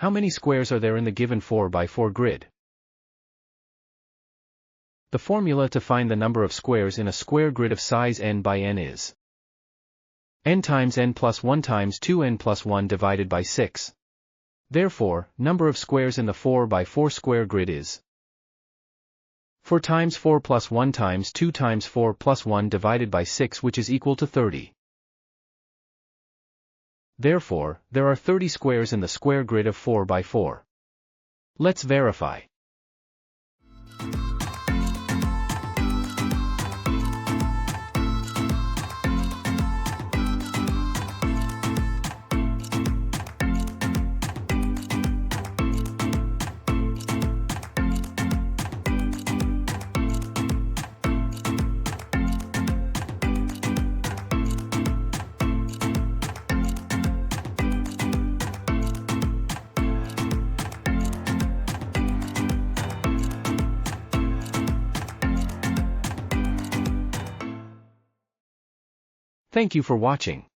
How many squares are there in the given 4x4 grid? The formula to find the number of squares in a square grid of size n by n is n times n plus 1 times 2n plus 1 divided by 6. Therefore, number of squares in the 4x4 square grid is 4 times 4 plus 1 times 2 times 4 plus 1 divided by 6, which is equal to 30. Therefore, there are 30 squares in the square grid of 4x4. Let's verify. Thank you for watching.